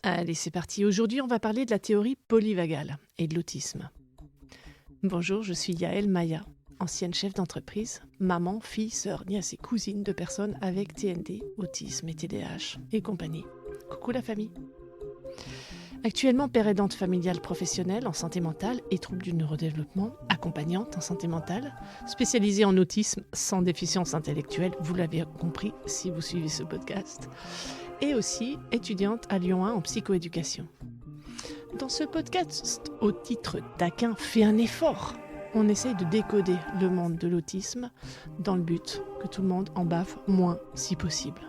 Allez, c'est parti. Aujourd'hui, on va parler de la théorie polyvagale et de l'autisme. Bonjour, je suis Yael Maya, ancienne chef d'entreprise, maman, fille, sœur, nièce et cousine de personnes avec TND, autisme et TDAH et compagnie. Coucou la famille. Actuellement père aidante familiale professionnelle en santé mentale et troubles du neurodéveloppement, accompagnante en santé mentale, spécialisée en autisme sans déficience intellectuelle, vous l'avez compris si vous suivez ce podcast, et aussi étudiante à Lyon 1 en psychoéducation. Dans ce podcast, au titre taquin, fais un effort. On essaye de décoder le monde de l'autisme dans le but que tout le monde en bave moins si possible.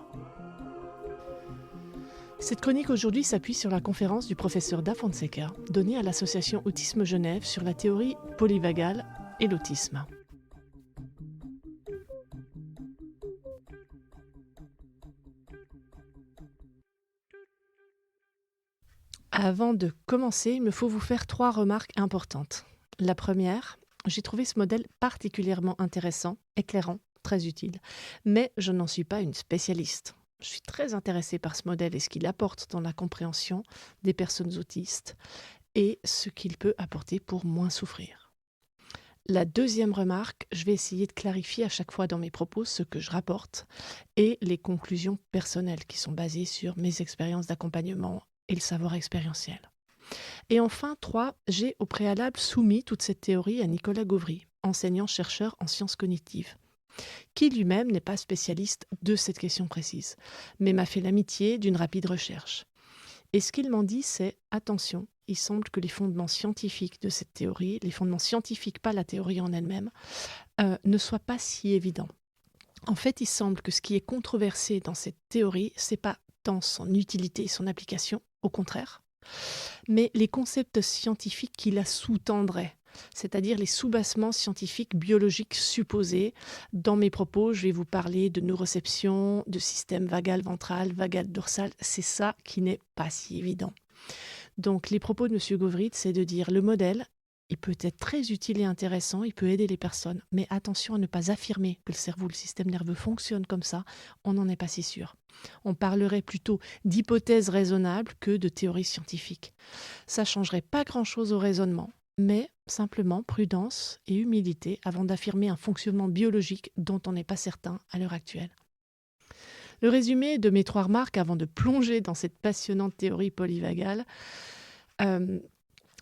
Cette chronique aujourd'hui s'appuie sur la conférence du professeur Da Fonseca donnée à l'association Autisme Genève sur la théorie polyvagale et l'autisme. Avant de commencer, il me faut vous faire 3 remarques importantes. La première, j'ai trouvé ce modèle particulièrement intéressant, éclairant, très utile, mais je n'en suis pas une spécialiste. Je suis très intéressée par ce modèle et ce qu'il apporte dans la compréhension des personnes autistes et ce qu'il peut apporter pour moins souffrir. La deuxième remarque, je vais essayer de clarifier à chaque fois dans mes propos ce que je rapporte et les conclusions personnelles qui sont basées sur mes expériences d'accompagnement et le savoir expérientiel. Et enfin, 3, j'ai au préalable soumis toute cette théorie à Nicolas Gauvry, enseignant-chercheur en sciences cognitives, qui lui-même n'est pas spécialiste de cette question précise, mais m'a fait l'amitié d'une rapide recherche. Et ce qu'il m'en dit, c'est « attention, il semble que les fondements scientifiques de cette théorie, les fondements scientifiques, pas la théorie en elle-même, ne soient pas si évidents. En fait, il semble que ce qui est controversé dans cette théorie, c'est pas tant son utilité et son application, au contraire, mais les concepts scientifiques qui la sous-tendraient, c'est-à-dire les soubassements scientifiques biologiques supposés. Dans mes propos, je vais vous parler de neuroception, de système vagal ventral, vagal dorsal, c'est ça qui n'est pas si évident. Donc les propos de M. Gauvry, c'est de dire le modèle, il peut être très utile et intéressant, il peut aider les personnes, mais attention à ne pas affirmer que le cerveau, le système nerveux fonctionne comme ça, on n'en est pas si sûr. On parlerait plutôt d'hypothèses raisonnables que de théories scientifiques. Ça ne changerait pas grand-chose au raisonnement, mais simplement prudence et humilité avant d'affirmer un fonctionnement biologique dont on n'est pas certain à l'heure actuelle. Le résumé de mes 3 remarques avant de plonger dans cette passionnante théorie polyvagale,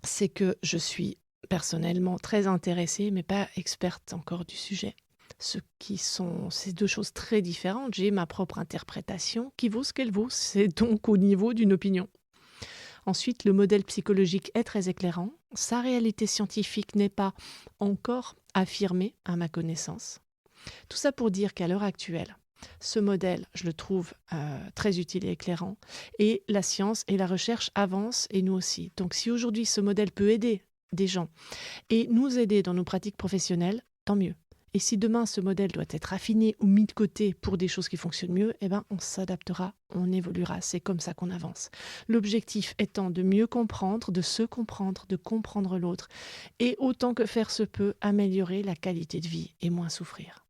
c'est que je suis personnellement très intéressée, mais pas experte encore du sujet. Ces 2 choses très différentes. J'ai ma propre interprétation qui vaut ce qu'elle vaut, c'est donc au niveau d'une opinion. Ensuite, le modèle psychologique est très éclairant. Sa réalité scientifique n'est pas encore affirmée à ma connaissance. Tout ça pour dire qu'à l'heure actuelle, ce modèle, je le trouve très utile et éclairant. Et la science et la recherche avancent et nous aussi. Donc si aujourd'hui ce modèle peut aider des gens et nous aider dans nos pratiques professionnelles, tant mieux. Et si demain ce modèle doit être affiné ou mis de côté pour des choses qui fonctionnent mieux, eh ben on s'adaptera, on évoluera. C'est comme ça qu'on avance. L'objectif étant de mieux comprendre, de se comprendre, de comprendre l'autre et autant que faire se peut, améliorer la qualité de vie et moins souffrir.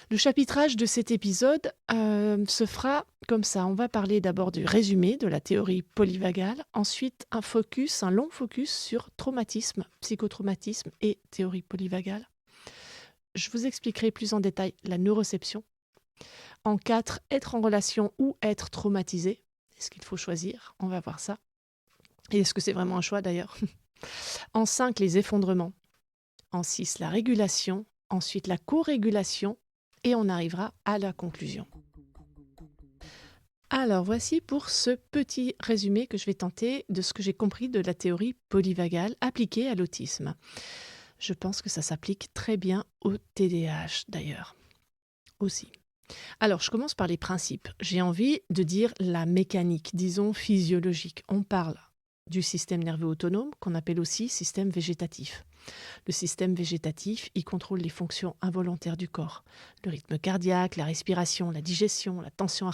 Le chapitrage de cet épisode se fera comme ça. On va parler d'abord du résumé de la théorie polyvagale, ensuite un long focus sur traumatisme, psychotraumatisme et théorie polyvagale. Je vous expliquerai plus en détail la neuroception. En 4, être en relation ou être traumatisé. Est-ce qu'il faut choisir? On va voir ça. Et est-ce que c'est vraiment un choix d'ailleurs? En 5, les effondrements. En 6, la régulation. Ensuite, la co-régulation. Et on arrivera à la conclusion. Alors voici pour ce petit résumé que je vais tenter de ce que j'ai compris de la théorie polyvagale appliquée à l'autisme. Je pense que ça s'applique très bien au TDAH d'ailleurs, aussi. Alors je commence par les principes. J'ai envie de dire la mécanique, disons physiologique. On parle du système nerveux autonome qu'on appelle aussi système végétatif. Le système végétatif, il contrôle les fonctions involontaires du corps. Le rythme cardiaque, la respiration, la digestion, la tension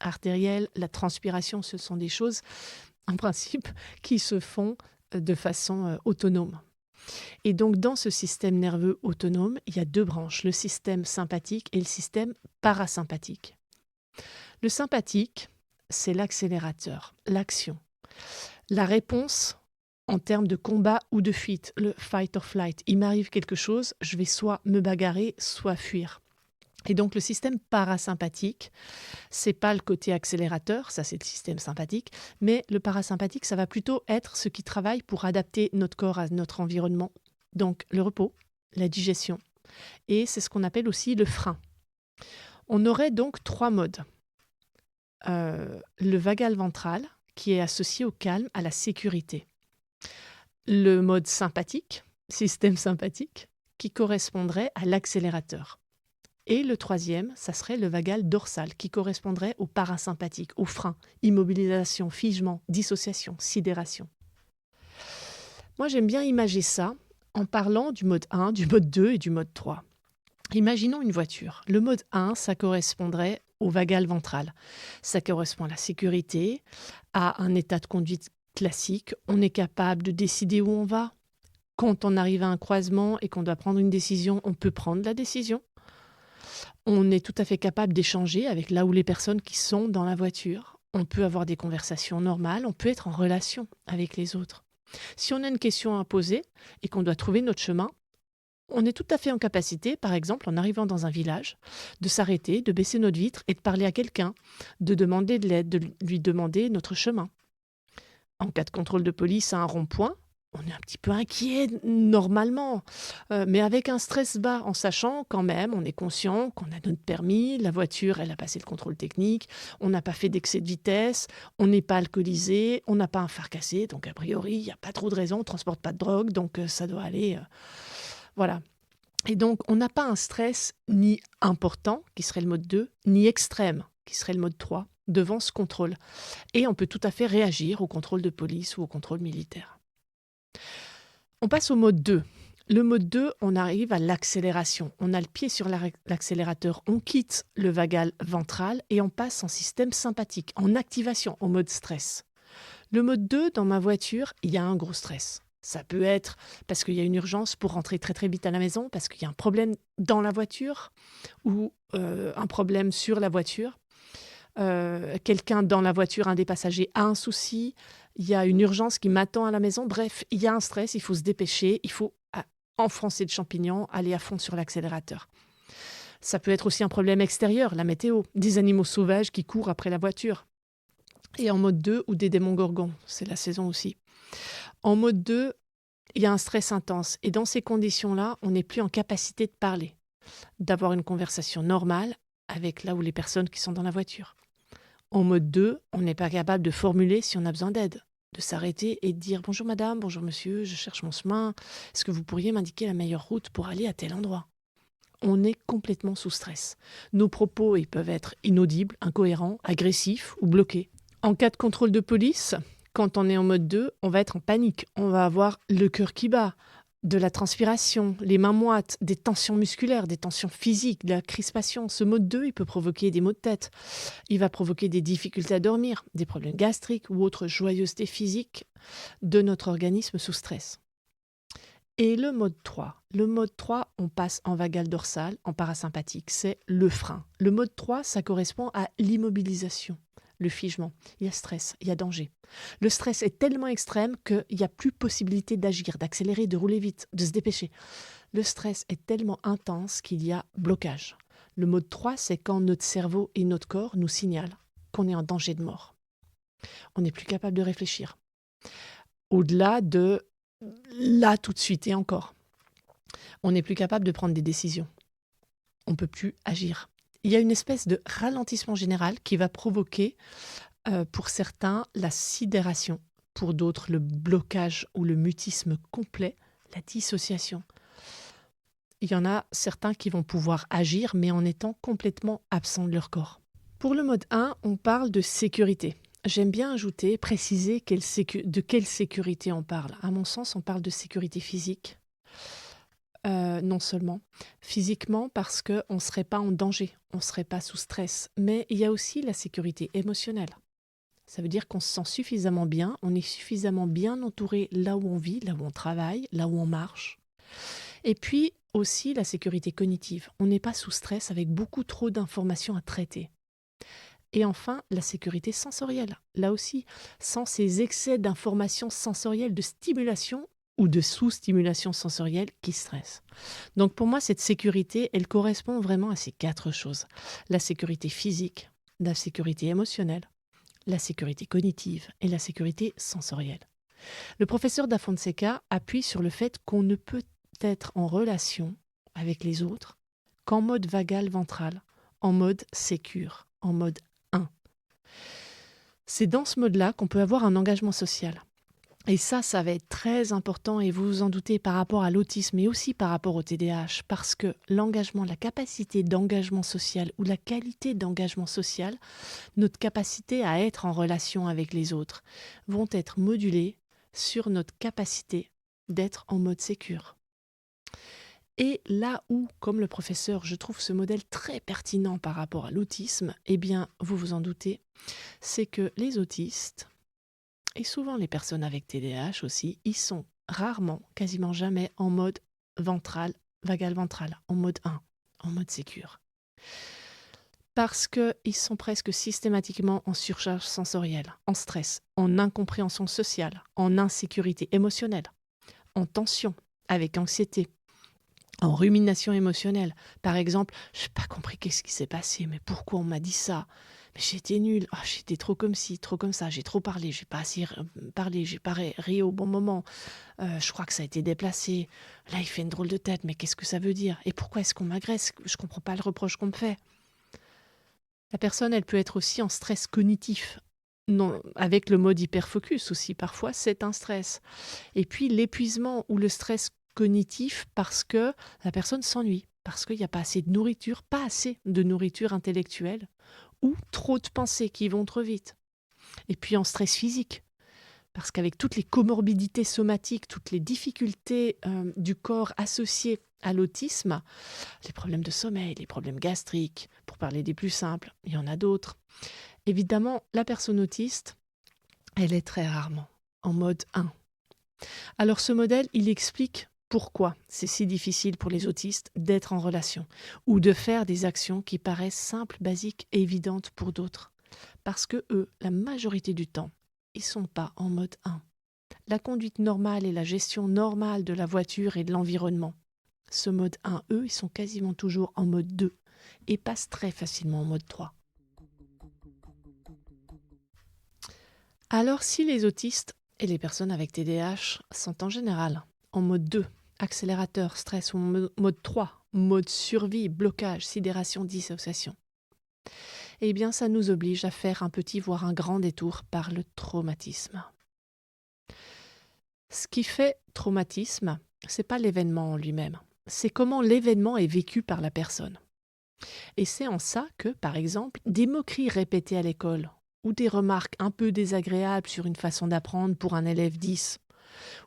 artérielle, la transpiration, ce sont des choses, en principe, qui se font de façon autonome. Et donc, dans ce système nerveux autonome, il y a 2 branches, le système sympathique et le système parasympathique. Le sympathique c'est l'accélérateur, l'action. La réponse en termes de combat ou de fuite, le fight or flight. Il m'arrive quelque chose, je vais soit me bagarrer, soit fuir. Et donc le système parasympathique, c'est pas le côté accélérateur, ça c'est le système sympathique, mais le parasympathique, ça va plutôt être ce qui travaille pour adapter notre corps à notre environnement. Donc le repos, la digestion, et c'est ce qu'on appelle aussi le frein. On aurait donc 3 modes. Le vagal ventral, qui est associé au calme, à la sécurité. Le mode sympathique, système sympathique, qui correspondrait à l'accélérateur. Et le troisième, ça serait le vagal dorsal, qui correspondrait au parasympathique, au frein, immobilisation, figement, dissociation, sidération. Moi, j'aime bien imager ça en parlant du mode 1, du mode 2 et du mode 3. Imaginons une voiture. Le mode 1, ça correspondrait au vagal ventral. Ça correspond à la sécurité, à un état de conduite classique. On est capable de décider où on va. Quand on arrive à un croisement et qu'on doit prendre une décision, on peut prendre la décision. On est tout à fait capable d'échanger avec là où les personnes qui sont dans la voiture. On peut avoir des conversations normales, on peut être en relation avec les autres. Si on a une question à poser et qu'on doit trouver notre chemin, on est tout à fait en capacité, par exemple, en arrivant dans un village, de s'arrêter, de baisser notre vitre et de parler à quelqu'un, de demander de l'aide, de lui demander notre chemin. En cas de contrôle de police à un rond-point, on est un petit peu inquiet normalement, mais avec un stress bas, en sachant quand même, on est conscient qu'on a notre permis, la voiture, elle a passé le contrôle technique, on n'a pas fait d'excès de vitesse, on n'est pas alcoolisé, on n'a pas un phare cassé, donc a priori, il n'y a pas trop de raisons, on ne transporte pas de drogue, donc ça doit aller. Voilà. Et donc, on n'a pas un stress ni important, qui serait le mode 2, ni extrême, qui serait le mode 3, devant ce contrôle. Et on peut tout à fait réagir au contrôle de police ou au contrôle militaire. On passe au mode 2. Le mode 2, on arrive à l'accélération. On a le pied sur l'accélérateur, on quitte le vagal ventral et on passe en système sympathique, en activation, en mode stress. Le mode 2, dans ma voiture, il y a un gros stress. Ça peut être parce qu'il y a une urgence pour rentrer très très vite à la maison, parce qu'il y a un problème dans la voiture ou un problème sur la voiture. Quelqu'un dans la voiture, un des passagers, a un souci. Il y a une urgence qui m'attend à la maison. Bref, il y a un stress, il faut se dépêcher, il faut enfoncer le champignon, aller à fond sur l'accélérateur. Ça peut être aussi un problème extérieur, la météo, des animaux sauvages qui courent après la voiture. Et en mode 2, ou des démons gorgons, c'est la saison aussi. En mode 2, il y a un stress intense. Et dans ces conditions-là, on n'est plus en capacité de parler, d'avoir une conversation normale avec là où les personnes qui sont dans la voiture. En mode 2, on n'est pas capable de formuler si on a besoin d'aide, de s'arrêter et de dire « Bonjour madame, bonjour monsieur, je cherche mon chemin. Est-ce que vous pourriez m'indiquer la meilleure route pour aller à tel endroit ?» On est complètement sous stress. Nos propos ils peuvent être inaudibles, incohérents, agressifs ou bloqués. En cas de contrôle de police, quand on est en mode 2, on va être en panique. On va avoir le cœur qui bat, de la transpiration, les mains moites, des tensions musculaires, des tensions physiques, de la crispation. Ce mode 2, il peut provoquer des maux de tête. Il va provoquer des difficultés à dormir, des problèmes gastriques ou autres joyeusetés physiques de notre organisme sous stress. Et le mode 3. Le mode 3, on passe en vagal dorsal, en parasympathique. C'est le frein. Le mode 3, ça correspond à l'immobilisation, le figement. Il y a stress, il y a danger. Le stress est tellement extrême qu'il n'y a plus possibilité d'agir, d'accélérer, de rouler vite, de se dépêcher. Le stress est tellement intense qu'il y a blocage. Le mode 3, c'est quand notre cerveau et notre corps nous signalent qu'on est en danger de mort. On n'est plus capable de réfléchir. Au-delà de là, tout de suite et encore. On n'est plus capable de prendre des décisions. On ne peut plus agir. Il y a une espèce de ralentissement général qui va provoquer, pour certains, la sidération, pour d'autres, le blocage ou le mutisme complet, la dissociation. Il y en a certains qui vont pouvoir agir, mais en étant complètement absents de leur corps. Pour le mode 1, on parle de sécurité. J'aime bien ajouter, préciser de quelle sécurité on parle. À mon sens, on parle de sécurité physique. Non seulement physiquement parce qu'on ne serait pas en danger, on ne serait pas sous stress, mais il y a aussi la sécurité émotionnelle. Ça veut dire qu'on se sent suffisamment bien, on est suffisamment bien entouré là où on vit, là où on travaille, là où on marche. Et puis aussi la sécurité cognitive. On n'est pas sous stress avec beaucoup trop d'informations à traiter. Et enfin, la sécurité sensorielle. Là aussi, sans ces excès d'informations sensorielles, de stimulation ou de sous-stimulation sensorielle qui stressent. Donc pour moi, cette sécurité, elle correspond vraiment à ces 4 choses. La sécurité physique, la sécurité émotionnelle, la sécurité cognitive et la sécurité sensorielle. Le professeur Da Fonseca appuie sur le fait qu'on ne peut être en relation avec les autres qu'en mode vagal ventral, en mode sécure, en mode 1. C'est dans ce mode-là qu'on peut avoir un engagement social. Et ça va être très important et vous vous en doutez par rapport à l'autisme mais aussi par rapport au TDAH parce que l'engagement, la capacité d'engagement social ou la qualité d'engagement social, notre capacité à être en relation avec les autres vont être modulés sur notre capacité d'être en mode sécure. Et là où, comme le professeur, je trouve ce modèle très pertinent par rapport à l'autisme, eh bien, vous vous en doutez, c'est que les autistes, et souvent les personnes avec TDAH aussi, ils sont rarement, quasiment jamais en mode ventral, vagal ventral, en mode 1, en mode sécure. Parce qu'ils sont presque systématiquement en surcharge sensorielle, en stress, en incompréhension sociale, en insécurité émotionnelle, en tension, avec anxiété, en rumination émotionnelle. Par exemple, je n'ai pas compris qu'est-ce qui s'est passé, mais pourquoi on m'a dit ça? Mais j'étais nulle, j'étais trop comme ci, trop comme ça, j'ai trop parlé, j'ai pas assez parlé, j'ai pas ri au bon moment, je crois que ça a été déplacé, là il fait une drôle de tête, mais qu'est-ce que ça veut dire? Et pourquoi est-ce qu'on m'agresse? Je comprends pas le reproche qu'on me fait. La personne, elle peut être aussi en stress cognitif, non, avec le mode hyperfocus aussi, parfois c'est un stress. Et puis l'épuisement ou le stress cognitif parce que la personne s'ennuie, parce qu'il n'y a pas assez de nourriture, pas assez de nourriture intellectuelle, ou trop de pensées qui vont trop vite. Et puis en stress physique, parce qu'avec toutes les comorbidités somatiques, toutes les difficultés du corps associées à l'autisme, les problèmes de sommeil, les problèmes gastriques, pour parler des plus simples, il y en a d'autres. Évidemment, la personne autiste, elle est très rarement en mode 1. Alors ce modèle, il explique pourquoi c'est si difficile pour les autistes d'être en relation ou de faire des actions qui paraissent simples, basiques et évidentes pour d'autres. Parce que eux, la majorité du temps, ils ne sont pas en mode 1. La conduite normale et la gestion normale de la voiture et de l'environnement. Ce mode 1, eux, ils sont quasiment toujours en mode 2 et passent très facilement en mode 3. Alors si les autistes et les personnes avec TDAH sont en général en mode 2, accélérateur, stress, ou mode 3, mode survie, blocage, sidération, dissociation, eh bien ça nous oblige à faire un petit voire un grand détour par le traumatisme. Ce qui fait traumatisme, c'est pas l'événement en lui-même, c'est comment l'événement est vécu par la personne. Et c'est en ça que, par exemple, des moqueries répétées à l'école ou des remarques un peu désagréables sur une façon d'apprendre pour un élève 10,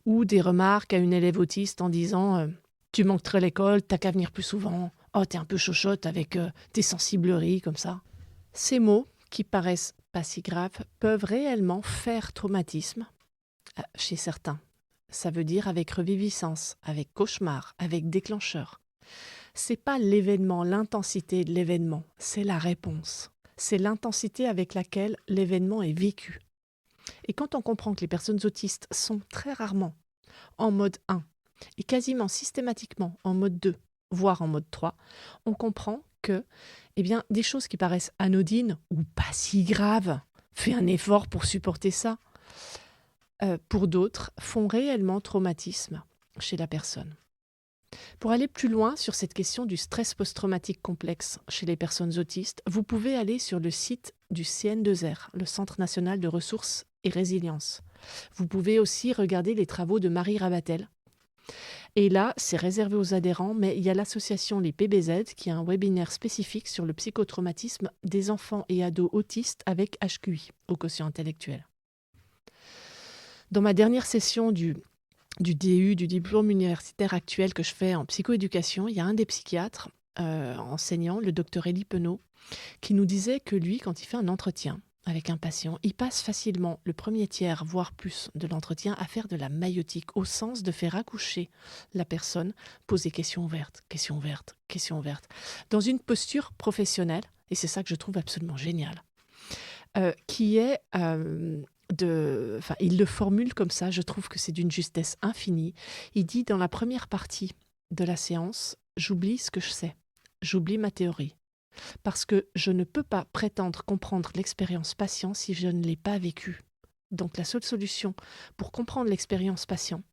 ou des remarques à une élève autiste en disant tu manques trop à l'école, t'as qu'à venir plus souvent, oh t'es un peu chochotte avec tes sensibleries comme ça. Ces mots, qui paraissent pas si graves, peuvent réellement faire traumatisme chez certains. Ça veut dire avec reviviscence, avec cauchemar, avec déclencheur. C'est pas l'événement, l'intensité de l'événement, c'est la réponse. C'est l'intensité avec laquelle l'événement est vécu. Et quand on comprend que les personnes autistes sont très rarement en mode 1 et quasiment systématiquement en mode 2, voire en mode 3, on comprend que des choses qui paraissent anodines ou pas si graves, fais un effort pour supporter ça, pour d'autres, font réellement traumatisme chez la personne. Pour aller plus loin sur cette question du stress post-traumatique complexe chez les personnes autistes, vous pouvez aller sur le site du CN2R, le Centre national de ressources et résilience. Vous pouvez aussi regarder les travaux de Marie Rabatel. Et là, c'est réservé aux adhérents, mais il y a l'association Les PBZ qui a un webinaire spécifique sur le psychotraumatisme des enfants et ados autistes avec HQI, au quotient intellectuel. Dans ma dernière session du DU, du diplôme universitaire actuel que je fais en psychoéducation, il y a un des psychiatres enseignants, le docteur Élie Penaud, qui nous disait que lui, quand il fait un entretien avec un patient, il passe facilement le premier tiers, voire plus, de l'entretien à faire de la maïotique, au sens de faire accoucher la personne, poser questions ouvertes, questions ouvertes, questions ouvertes, dans une posture professionnelle, et c'est ça que je trouve absolument génial. qui est, enfin, il le formule comme ça, je trouve que c'est d'une justesse infinie. Il dit: «Dans la première partie de la séance, j'oublie ce que je sais, j'oublie ma théorie, parce que je ne peux pas prétendre comprendre l'expérience patient si je ne l'ai pas vécue. Donc la seule solution pour comprendre l'expérience patient,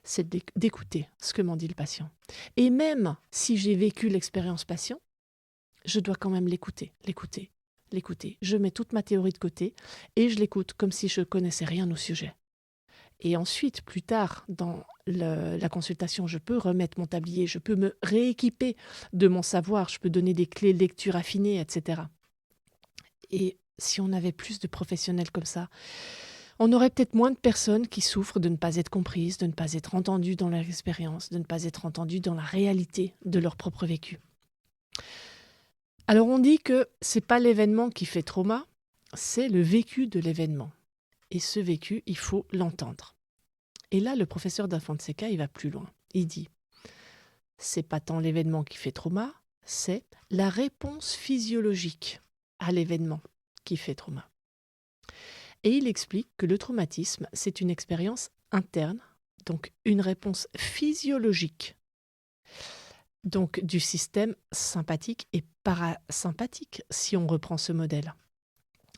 c'est d'écouter ce que m'en dit le patient. Et même si j'ai vécu l'expérience patient, je dois quand même l'écouter. Je mets toute ma théorie de côté et je l'écoute comme si je connaissais rien au sujet. Et ensuite, plus tard, dans la consultation, je peux remettre mon tablier, je peux me rééquiper de mon savoir, je peux donner des clés de lecture affinées, etc. Et si on avait plus de professionnels comme ça, on aurait peut-être moins de personnes qui souffrent de ne pas être comprises, de ne pas être entendues dans leur expérience, de ne pas être entendues dans la réalité de leur propre vécu. Alors on dit que c'est pas l'événement qui fait trauma, c'est le vécu de l'événement. Et ce vécu, il faut l'entendre. Et là, le professeur da Fonseca, il va plus loin. Il dit, c'est pas tant l'événement qui fait trauma, c'est la réponse physiologique à l'événement qui fait trauma. Et il explique que le traumatisme, c'est une expérience interne, donc une réponse physiologique, donc du système sympathique et parasympathique, si on reprend ce modèle.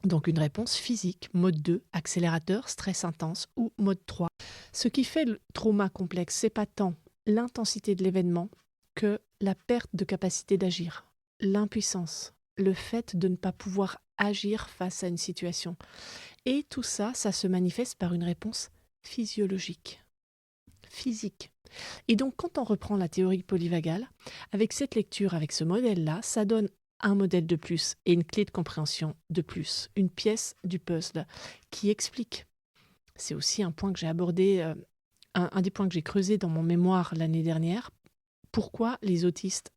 Donc une réponse physique, mode 2, accélérateur, stress intense ou mode 3. Ce qui fait le trauma complexe, c'est pas tant l'intensité de l'événement que la perte de capacité d'agir, l'impuissance, le fait de ne pas pouvoir agir face à une situation. Et tout ça, ça se manifeste par une réponse physiologique, physique. Et donc, quand on reprend la théorie polyvagale, avec cette lecture, avec ce modèle-là, ça donne un modèle de plus et une clé de compréhension de plus, une pièce du puzzle qui explique. C'est aussi un point que j'ai abordé, un des points que j'ai creusé dans mon mémoire l'année dernière, pourquoi les autistes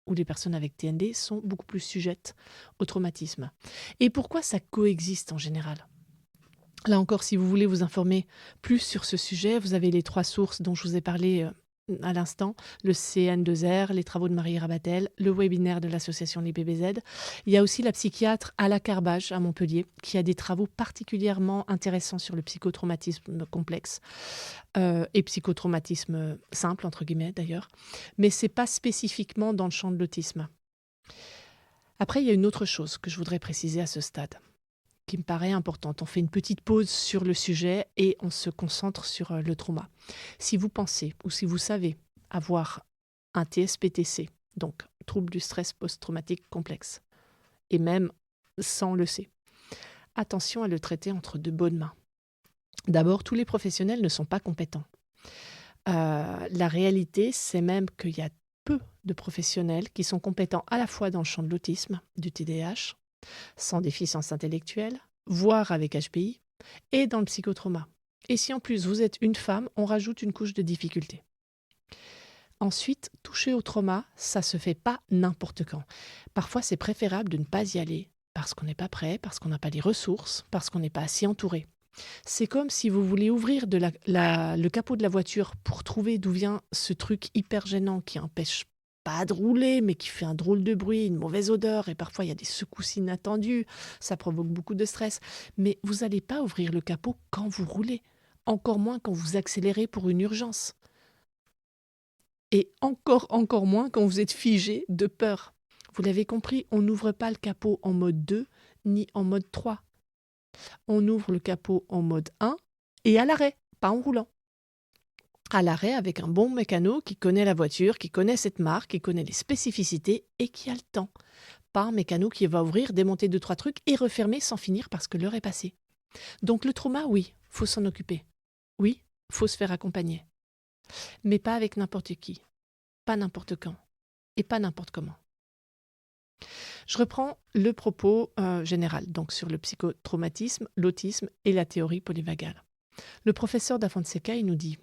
ou les personnes avec TND sont beaucoup plus sujettes au traumatisme. Et pourquoi ça coexiste en général. Là encore, si vous voulez vous informer plus sur ce sujet, vous avez les 3 sources dont je vous ai parlé à l'instant, le CN2R, les travaux de Marie Rabatel, le webinaire de l'association l'IPBZ. Il y a aussi la psychiatre Ala Carbage à Montpellier, qui a des travaux particulièrement intéressants sur le psychotraumatisme complexe et psychotraumatisme simple, entre guillemets d'ailleurs. Mais ce n'est pas spécifiquement dans le champ de l'autisme. Après, il y a une autre chose que je voudrais préciser à ce stade, qui me paraît importante. On fait une petite pause sur le sujet et on se concentre sur le trauma. Si vous pensez ou si vous savez avoir un TSPTC, donc trouble du stress post-traumatique complexe, et même sans le sait, attention à le traiter entre de bonnes mains. D'abord, tous les professionnels ne sont pas compétents. La réalité, c'est même qu'il y a peu de professionnels qui sont compétents à la fois dans le champ de l'autisme, du TDAH, sans déficience intellectuelle, voire avec HPI, et dans le psychotrauma. Et si en plus vous êtes une femme, on rajoute une couche de difficulté. Ensuite, toucher au trauma, ça se fait pas n'importe quand. Parfois, c'est préférable de ne pas y aller parce qu'on n'est pas prêt, parce qu'on n'a pas les ressources, parce qu'on n'est pas assez entouré. C'est comme si vous voulez ouvrir le capot de la voiture pour trouver d'où vient ce truc hyper gênant qui empêche pas de rouler, mais qui fait un drôle de bruit, une mauvaise odeur, et parfois il y a des secousses inattendues, ça provoque beaucoup de stress. Mais vous n'allez pas ouvrir le capot quand vous roulez, encore moins quand vous accélérez pour une urgence. Et encore moins quand vous êtes figé de peur. Vous l'avez compris, on n'ouvre pas le capot en mode 2 ni en mode 3. On ouvre le capot en mode 1 et à l'arrêt, pas en roulant. À l'arrêt avec un bon mécano qui connaît la voiture, qui connaît cette marque, qui connaît les spécificités et qui a le temps. Pas un mécano qui va ouvrir, démonter 2-3 trucs et refermer sans finir parce que l'heure est passée. Donc le trauma, oui, faut s'en occuper. Oui, faut se faire accompagner. Mais pas avec n'importe qui, pas n'importe quand et pas n'importe comment. Je reprends le propos général, donc sur le psychotraumatisme, l'autisme et la théorie polyvagale. Le professeur da Fonseca, il nous dit,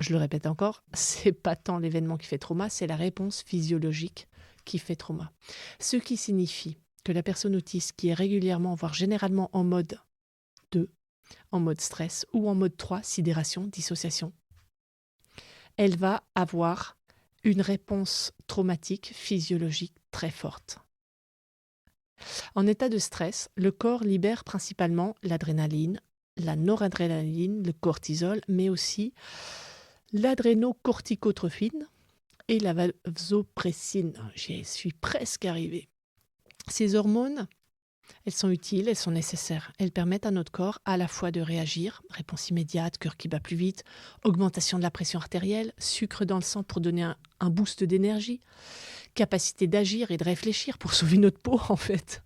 je le répète encore, c'est pas tant l'événement qui fait trauma, c'est la réponse physiologique qui fait trauma. Ce qui signifie que la personne autiste qui est régulièrement, voire généralement en mode 2, en mode stress ou en mode 3, sidération, dissociation, elle va avoir une réponse traumatique physiologique très forte. En état de stress, le corps libère principalement l'adrénaline, la noradrénaline, le cortisol, mais aussi l'adrénocorticotrophine et la vasopressine. J'y suis presque arrivée. Ces hormones, elles sont utiles, elles sont nécessaires. Elles permettent à notre corps à la fois de réagir, réponse immédiate, cœur qui bat plus vite, augmentation de la pression artérielle, sucre dans le sang pour donner un boost d'énergie, capacité d'agir et de réfléchir pour sauver notre peau en fait.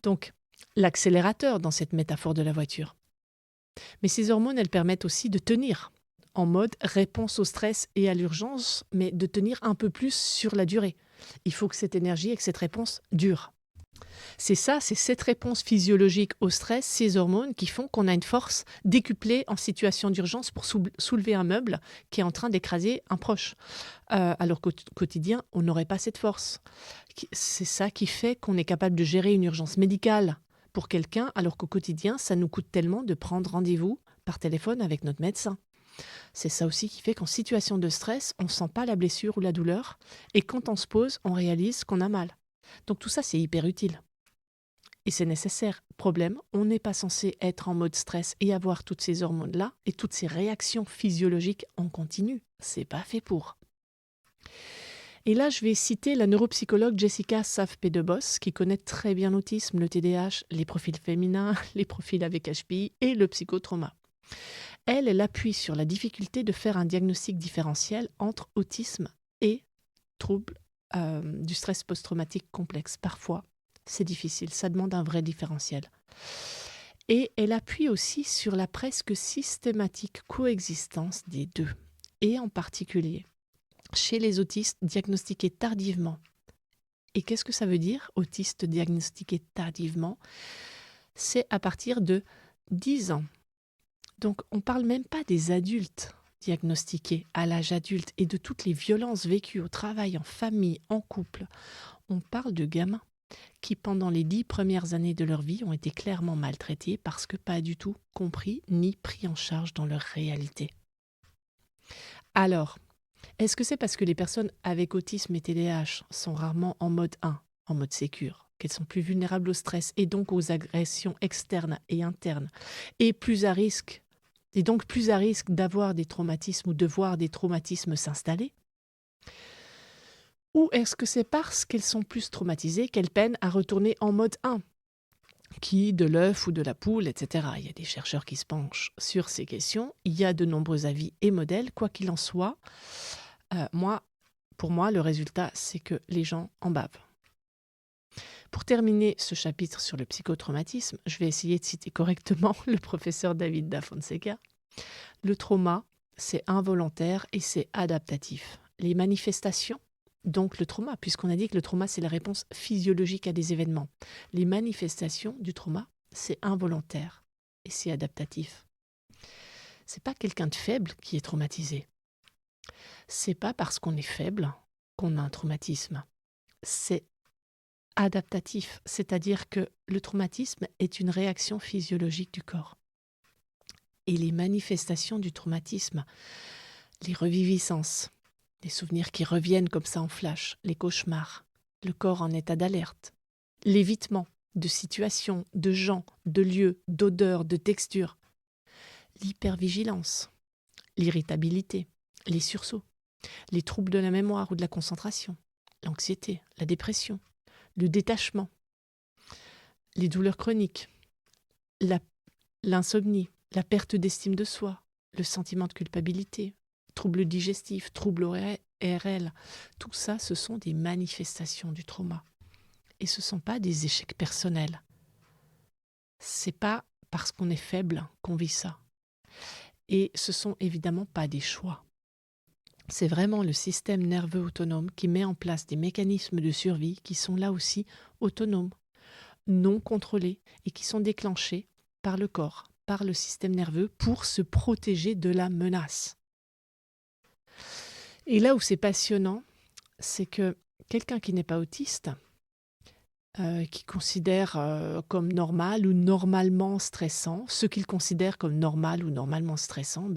Donc, l'accélérateur dans cette métaphore de la voiture. Mais ces hormones, elles permettent aussi de tenir en mode réponse au stress et à l'urgence, mais de tenir un peu plus sur la durée. Il faut que cette énergie et que cette réponse dure. C'est cette réponse physiologique au stress, ces hormones qui font qu'on a une force décuplée en situation d'urgence pour soulever un meuble qui est en train d'écraser un proche. Alors qu'au quotidien, on n'aurait pas cette force. C'est ça qui fait qu'on est capable de gérer une urgence médicale pour quelqu'un, alors qu'au quotidien, ça nous coûte tellement de prendre rendez-vous par téléphone avec notre médecin. C'est ça aussi qui fait qu'en situation de stress, on ne sent pas la blessure ou la douleur, et quand on se pose, on réalise qu'on a mal. Donc tout ça, c'est hyper utile. Et c'est nécessaire. Problème, on n'est pas censé être en mode stress et avoir toutes ces hormones-là et toutes ces réactions physiologiques en continu. C'est pas fait pour. Et là, je vais citer la neuropsychologue Jessica Saff-Pedebos, qui connaît très bien l'autisme, le TDAH, les profils féminins, les profils avec HPI et le psychotrauma. Elle appuie sur la difficulté de faire un diagnostic différentiel entre autisme et troubles du stress post-traumatique complexe. Parfois, c'est difficile, ça demande un vrai différentiel. Et elle appuie aussi sur la presque systématique coexistence des deux, et en particulier chez les autistes diagnostiqués tardivement. Et qu'est-ce que ça veut dire, autiste diagnostiqué tardivement? C'est à partir de 10 ans. Donc on ne parle même pas des adultes diagnostiqués à l'âge adulte et de toutes les violences vécues au travail, en famille, en couple. On parle de gamins qui, pendant les 10 premières années de leur vie, ont été clairement maltraités parce que pas du tout compris ni pris en charge dans leur réalité. Alors, est-ce que c'est parce que les personnes avec autisme et TDAH sont rarement en mode 1, en mode sécure, qu'elles sont plus vulnérables au stress et donc aux agressions externes et internes, et donc plus à risque d'avoir des traumatismes ou de voir des traumatismes s'installer? Ou est-ce que c'est parce qu'elles sont plus traumatisées qu'elles peinent à retourner en mode 1, qui de l'œuf ou de la poule, etc. Il y a des chercheurs qui se penchent sur ces questions. Il y a de nombreux avis et modèles. Quoi qu'il en soit, pour moi, le résultat, c'est que les gens en bavent. Pour terminer ce chapitre sur le psychotraumatisme, je vais essayer de citer correctement le professeur David da Fonseca. Le trauma, c'est involontaire et c'est adaptatif. Les manifestations, donc le trauma, puisqu'on a dit que le trauma, c'est la réponse physiologique à des événements. Les manifestations du trauma, c'est involontaire et c'est adaptatif. C'est pas quelqu'un de faible qui est traumatisé. C'est pas parce qu'on est faible qu'on a un traumatisme. C'est adaptatif, c'est-à-dire que le traumatisme est une réaction physiologique du corps. Et les manifestations du traumatisme, les reviviscences, les souvenirs qui reviennent comme ça en flash, les cauchemars, le corps en état d'alerte, l'évitement de situations, de gens, de lieux, d'odeurs, de textures, l'hypervigilance, l'irritabilité, les sursauts, les troubles de la mémoire ou de la concentration, l'anxiété, la dépression, le détachement, les douleurs chroniques, l'insomnie, la perte d'estime de soi, le sentiment de culpabilité, troubles digestifs, troubles ORL, tout ça, ce sont des manifestations du trauma. Et ce ne sont pas des échecs personnels. C'est pas parce qu'on est faible qu'on vit ça. Et ce sont évidemment pas des choix. C'est vraiment le système nerveux autonome qui met en place des mécanismes de survie qui sont là aussi autonomes, non contrôlés et qui sont déclenchés par le corps, par le système nerveux pour se protéger de la menace. Et là où c'est passionnant, c'est que quelqu'un qui n'est pas autiste, qui considère comme normal ou normalement stressant, ce qu'il considère comme normal ou normalement stressant,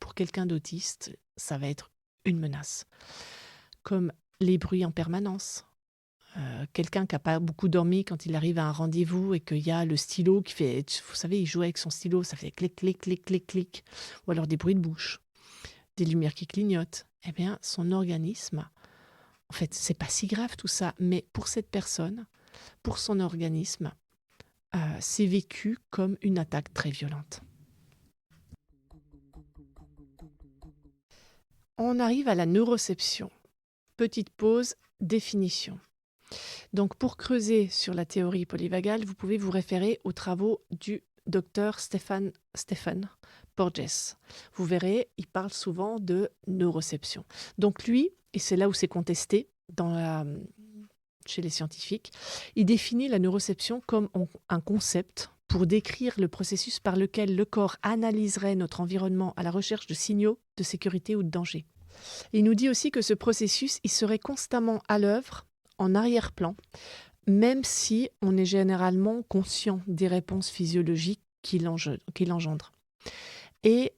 pour quelqu'un d'autiste, ça va être une menace. Comme les bruits en permanence, Quelqu'un qui n'a pas beaucoup dormi quand il arrive à un rendez-vous et qu'il y a le stylo qui fait, vous savez, il joue avec son stylo, ça fait clic, clic, clic, clic, clic, ou alors des bruits de bouche, des lumières qui clignotent. Eh bien, son organisme, en fait, c'est pas si grave tout ça, mais pour cette personne, pour son organisme, c'est vécu comme une attaque très violente. On arrive à la neuroception. Petite pause, définition. Donc, pour creuser sur la théorie polyvagale, vous pouvez vous référer aux travaux du docteur Stephen Porges. Vous verrez, il parle souvent de neuroception. Donc lui, et c'est là où c'est contesté chez les scientifiques, il définit la neuroception comme un concept pour décrire le processus par lequel le corps analyserait notre environnement à la recherche de signaux de sécurité ou de danger. Il nous dit aussi que ce processus, il serait constamment à l'œuvre, en arrière-plan, même si on est généralement conscient des réponses physiologiques qu'il engendre. Et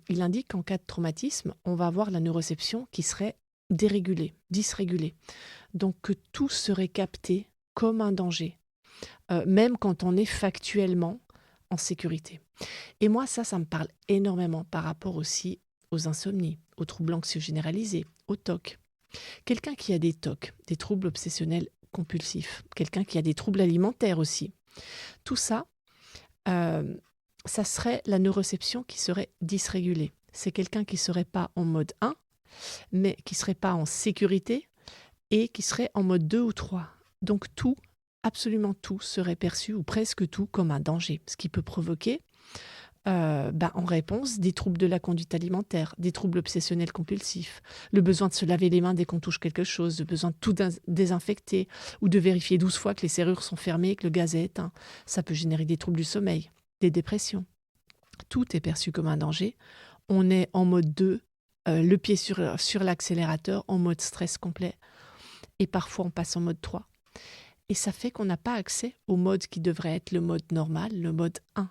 il indique qu'en cas de traumatisme, on va avoir la neuroception qui serait dérégulée, dysrégulée. Donc que tout serait capté comme un danger, même quand on est factuellement en sécurité. Et moi, ça me parle énormément par rapport aussi aux insomnies, aux troubles anxieux généralisés, aux TOC. Quelqu'un qui a des TOC, des troubles obsessionnels compulsifs, quelqu'un qui a des troubles alimentaires aussi, tout ça, ça serait la neuroception qui serait dysrégulée. C'est quelqu'un qui ne serait pas en mode 1, mais qui ne serait pas en sécurité et qui serait en mode 2 ou 3. Donc tout, absolument tout, serait perçu, ou presque tout, comme un danger, ce qui peut provoquer en réponse des troubles de la conduite alimentaire, des troubles obsessionnels compulsifs, le besoin de se laver les mains dès qu'on touche quelque chose, le besoin de tout désinfecter ou de vérifier 12 fois que les serrures sont fermées et que le gaz est éteint. Ça peut générer des troubles du sommeil, des dépressions. Tout est perçu comme un danger. On est en mode 2, le pied sur l'accélérateur, en mode stress complet. Et parfois, on passe en mode 3. Et ça fait qu'on n'a pas accès au mode qui devrait être le mode normal, le mode 1.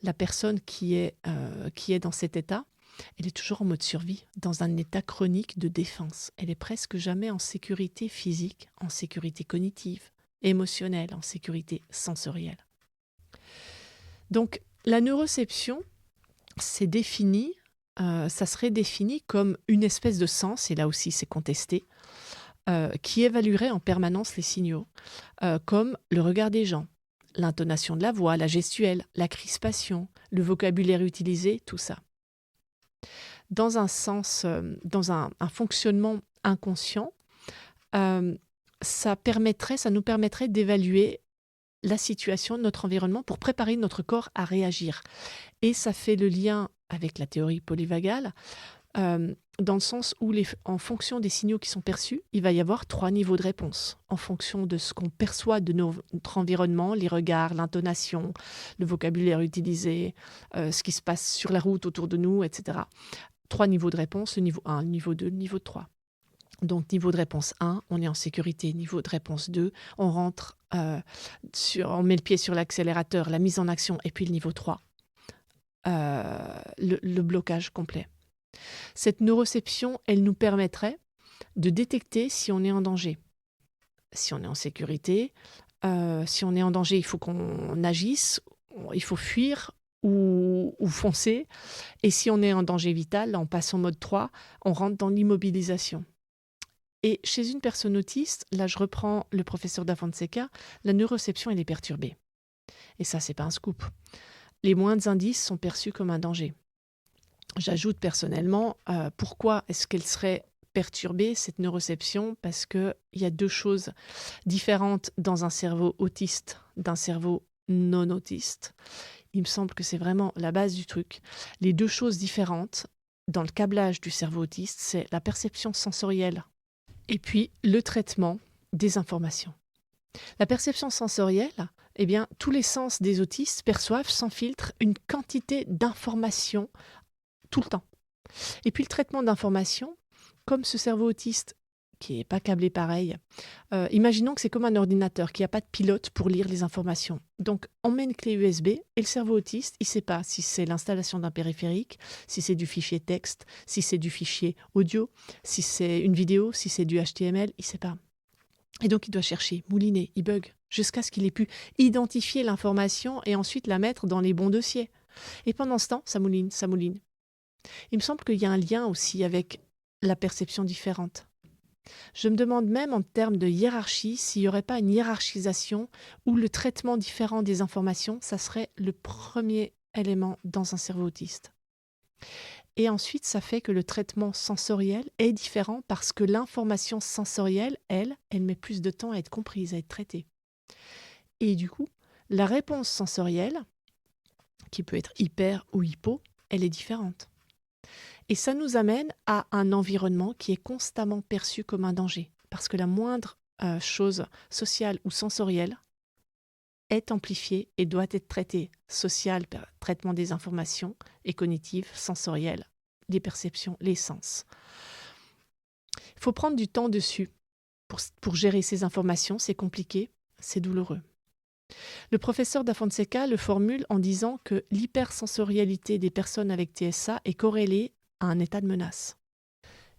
La personne qui est dans cet état, elle est toujours en mode survie, dans un état chronique de défense. Elle est presque jamais en sécurité physique, en sécurité cognitive, émotionnelle, en sécurité sensorielle. Donc, la neuroception, ça serait défini comme une espèce de sens, et là aussi c'est contesté, qui évaluerait en permanence les signaux, comme le regard des gens, l'intonation de la voix, la gestuelle, la crispation, le vocabulaire utilisé, tout ça. Dans un sens, dans un fonctionnement inconscient, ça nous permettrait d'évaluer la situation de notre environnement pour préparer notre corps à réagir. Et ça fait le lien avec la théorie polyvagale, dans le sens où, en fonction des signaux qui sont perçus, il va y avoir 3 niveaux de réponse. En fonction de ce qu'on perçoit de notre environnement, les regards, l'intonation, le vocabulaire utilisé, ce qui se passe sur la route autour de nous, etc. 3 niveaux de réponse, le niveau 1, le niveau 2, le niveau 3. Donc, niveau de réponse 1, on est en sécurité. Niveau de réponse 2, on rentre, on met le pied sur l'accélérateur, la mise en action, et puis le niveau 3, le blocage complet. Cette neuroception, elle nous permettrait de détecter si on est en danger. Si on est en sécurité, si on est en danger, il faut qu'on agisse, il faut fuir ou foncer. Et si on est en danger vital, là, on passe en mode 3, on rentre dans l'immobilisation. Et chez une personne autiste, là je reprends le professeur Da Fonseca, la neuroception elle est perturbée. Et ça, c'est pas un scoop. Les moindres indices sont perçus comme un danger. J'ajoute personnellement, pourquoi est-ce qu'elle serait perturbée, cette neuroception? Parce qu'il y a 2 choses différentes dans un cerveau autiste d'un cerveau non autiste. Il me semble que c'est vraiment la base du truc. Les 2 choses différentes dans le câblage du cerveau autiste, c'est la perception sensorielle et puis le traitement des informations. La perception sensorielle, eh bien, tous les sens des autistes perçoivent sans filtre une quantité d'informations tout le temps. Et puis le traitement d'informations, comme ce cerveau autiste qui n'est pas câblé pareil, imaginons que c'est comme un ordinateur qui n'a pas de pilote pour lire les informations. Donc on met une clé USB et le cerveau autiste, il ne sait pas si c'est l'installation d'un périphérique, si c'est du fichier texte, si c'est du fichier audio, si c'est une vidéo, si c'est du HTML, il ne sait pas. Et donc, il doit chercher, mouliner, il bug, jusqu'à ce qu'il ait pu identifier l'information et ensuite la mettre dans les bons dossiers. Et pendant ce temps, ça mouline, ça mouline. Il me semble qu'il y a un lien aussi avec la perception différente. Je me demande même en termes de hiérarchie s'il n'y aurait pas une hiérarchisation où le traitement différent des informations, ça serait le premier élément dans un cerveau autiste. Et ensuite, ça fait que le traitement sensoriel est différent parce que l'information sensorielle, elle met plus de temps à être comprise, à être traitée. Et du coup, la réponse sensorielle, qui peut être hyper ou hypo, elle est différente. Et ça nous amène à un environnement qui est constamment perçu comme un danger. Parce que la moindre chose sociale ou sensorielle est amplifiée et doit être traitée. Sociale, traitement des informations, et cognitive, sensorielle, les perceptions, les sens. Il faut prendre du temps dessus pour gérer ces informations. C'est compliqué, c'est douloureux. Le professeur Da Fonseca le formule en disant que l'hypersensorialité des personnes avec TSA est corrélée à un état de menace.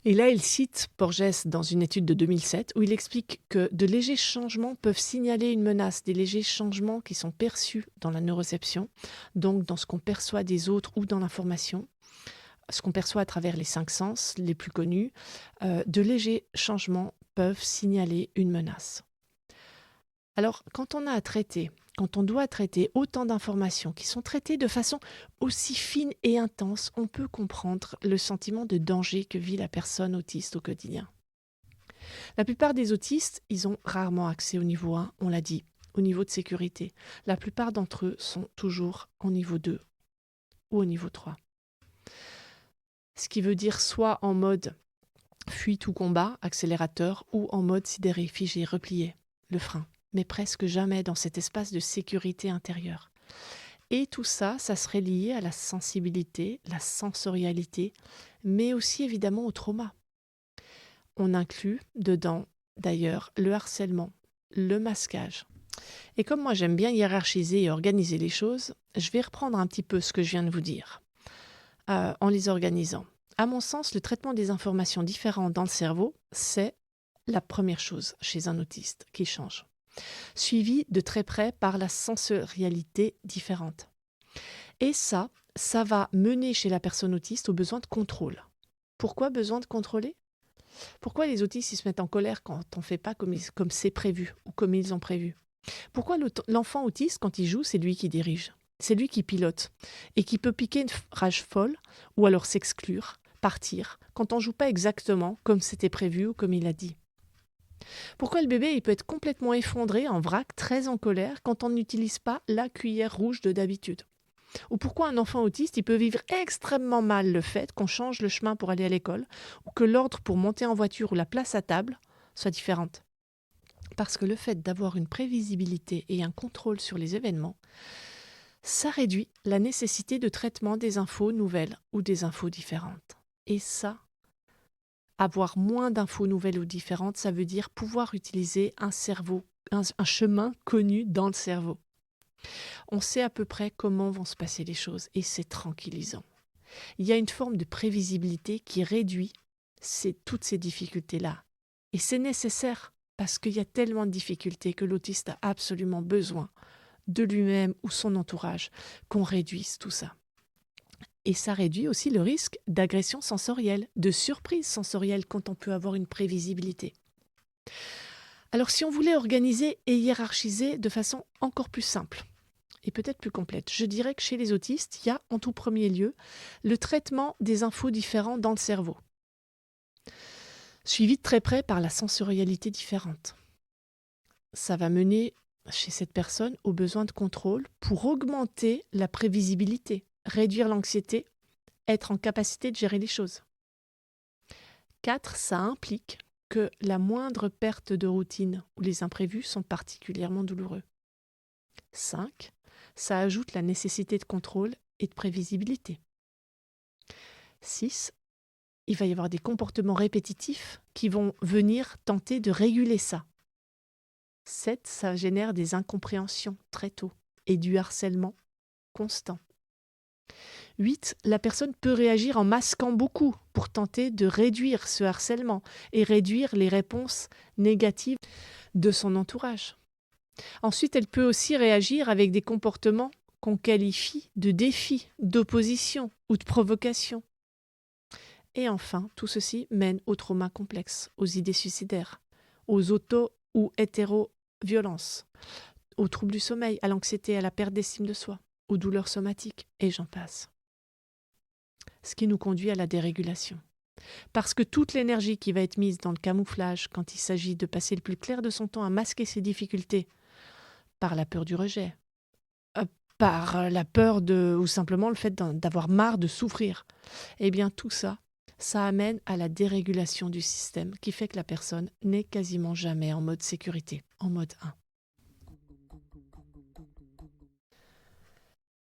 Et là, il cite Porges dans une étude de 2007 où il explique que de légers changements peuvent signaler une menace, des légers changements qui sont perçus dans la neuroception, donc dans ce qu'on perçoit des autres ou dans l'information, ce qu'on perçoit à travers les 5 sens les plus connus, de légers changements peuvent signaler une menace. Alors, quand on doit traiter autant d'informations qui sont traitées de façon aussi fine et intense, on peut comprendre le sentiment de danger que vit la personne autiste au quotidien. La plupart des autistes, ils ont rarement accès au niveau 1, on l'a dit, au niveau de sécurité. La plupart d'entre eux sont toujours au niveau 2 ou au niveau 3. Ce qui veut dire soit en mode fuite ou combat, accélérateur, ou en mode sidéré, figé, replié, le frein, mais presque jamais dans cet espace de sécurité intérieure. Et tout ça, ça serait lié à la sensibilité, la sensorialité, mais aussi évidemment au trauma. On inclut dedans, d'ailleurs, le harcèlement, le masquage. Et comme moi j'aime bien hiérarchiser et organiser les choses, je vais reprendre un petit peu ce que je viens de vous dire, en les organisant. À mon sens, le traitement des informations différentes dans le cerveau, c'est la première chose chez un autiste qui change. Suivi de très près par la sensorialité différente. Et ça va mener chez la personne autiste au besoin de contrôle. Pourquoi besoin de contrôler ? Pourquoi les autistes ils se mettent en colère quand on ne fait pas comme c'est prévu ou comme ils ont prévu ? Pourquoi l'enfant autiste, quand il joue, c'est lui qui dirige ? C'est lui qui pilote et qui peut piquer une rage folle ou alors s'exclure, partir, quand on ne joue pas exactement comme c'était prévu ou comme il a dit. Pourquoi le bébé il peut être complètement effondré, en vrac, très en colère, quand on n'utilise pas la cuillère rouge de d'habitude ? Ou pourquoi un enfant autiste il peut vivre extrêmement mal le fait qu'on change le chemin pour aller à l'école ou que l'ordre pour monter en voiture ou la place à table soit différente ? Parce que le fait d'avoir une prévisibilité et un contrôle sur les événements, ça réduit la nécessité de traitement des infos nouvelles ou des infos différentes. Et ça, avoir moins d'infos nouvelles ou différentes, ça veut dire pouvoir utiliser un chemin connu dans le cerveau. On sait à peu près comment vont se passer les choses et c'est tranquillisant. Il y a une forme de prévisibilité qui réduit toutes ces difficultés-là. Et c'est nécessaire parce qu'il y a tellement de difficultés que l'autiste a absolument besoin de lui-même ou son entourage qu'on réduise tout ça. Et ça réduit aussi le risque d'agression sensorielle, de surprise sensorielle quand on peut avoir une prévisibilité. Alors si on voulait organiser et hiérarchiser de façon encore plus simple et peut-être plus complète, je dirais que chez les autistes, il y a en tout premier lieu le traitement des infos différentes dans le cerveau, suivi de très près par la sensorialité différente. Ça va mener chez cette personne au besoin de contrôle pour augmenter la prévisibilité, réduire l'anxiété, être en capacité de gérer les choses. 4, ça implique que la moindre perte de routine ou les imprévus sont particulièrement douloureux. 5, ça ajoute la nécessité de contrôle et de prévisibilité. 6, il va y avoir des comportements répétitifs qui vont venir tenter de réguler ça. 7, ça génère des incompréhensions très tôt et du harcèlement constant. 8, la personne peut réagir en masquant beaucoup pour tenter de réduire ce harcèlement et réduire les réponses négatives de son entourage. Ensuite, elle peut aussi réagir avec des comportements qu'on qualifie de défi, d'opposition ou de provocation. Et enfin, tout ceci mène au trauma complexe, aux idées suicidaires, aux auto- ou hétéro-violences, aux troubles du sommeil, à l'anxiété, à la perte d'estime de soi, aux douleurs somatiques, et j'en passe. Ce qui nous conduit à la dérégulation. Parce que toute l'énergie qui va être mise dans le camouflage quand il s'agit de passer le plus clair de son temps à masquer ses difficultés par la peur du rejet, par la peur ou simplement le fait d'avoir marre de souffrir, eh bien tout ça, ça amène à la dérégulation du système qui fait que la personne n'est quasiment jamais en mode sécurité, en mode 1.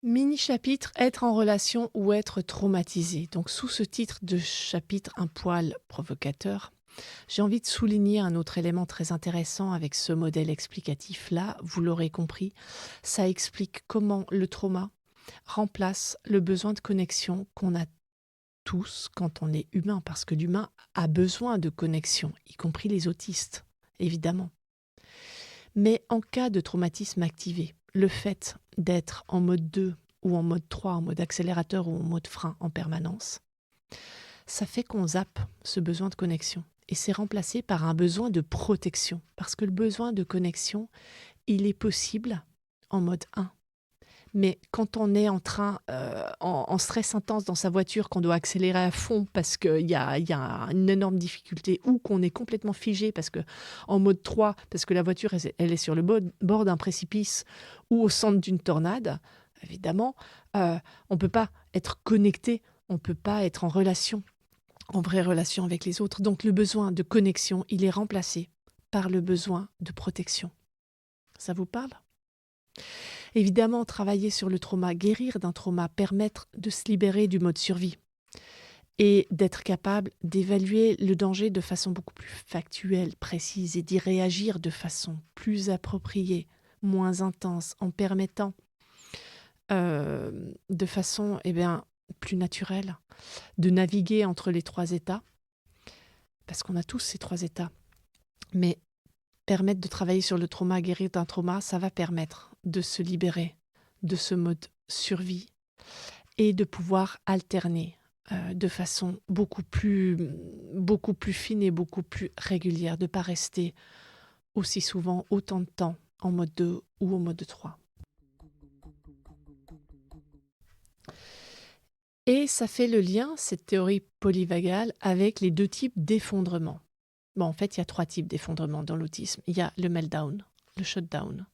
Mini-chapitre, être en relation ou être traumatisé. Donc sous ce titre de chapitre un poil provocateur, j'ai envie de souligner un autre élément très intéressant avec ce modèle explicatif-là. Vous l'aurez compris, ça explique comment le trauma remplace le besoin de connexion qu'on a tous quand on est humain, parce que l'humain a besoin de connexion, y compris les autistes, évidemment. Mais en cas de traumatisme activé, le fait d'être en mode 2 ou en mode 3, en mode accélérateur ou en mode frein en permanence, ça fait qu'on zappe ce besoin de connexion. Et c'est remplacé par un besoin de protection. Parce que le besoin de connexion, il est possible en mode 1. Mais quand on est en stress intense dans sa voiture, qu'on doit accélérer à fond parce qu'il y a une énorme difficulté ou qu'on est complètement figé parce que en mode 3, parce que la voiture elle est sur le bord d'un précipice ou au centre d'une tornade, évidemment, on ne peut pas être connecté, on ne peut pas être en vraie relation avec les autres. Donc le besoin de connexion, il est remplacé par le besoin de protection. Ça vous parle ? Évidemment, travailler sur le trauma, guérir d'un trauma, permettre de se libérer du mode survie et d'être capable d'évaluer le danger de façon beaucoup plus factuelle, précise et d'y réagir de façon plus appropriée, moins intense, en permettant de façon plus naturelle de naviguer entre les 3 états, parce qu'on a tous ces 3 états, mais permettre de travailler sur le trauma, guérir d'un trauma, ça va permettre de se libérer de ce mode survie et de pouvoir alterner de façon beaucoup plus fine et beaucoup plus régulière, de ne pas rester aussi souvent, autant de temps en mode 2 ou au mode 3. Et ça fait le lien, cette théorie polyvagale, avec les 2 types d'effondrement. Bon, en fait, il y a 3 types d'effondrement dans l'autisme. Il y a le meltdown, le shutdown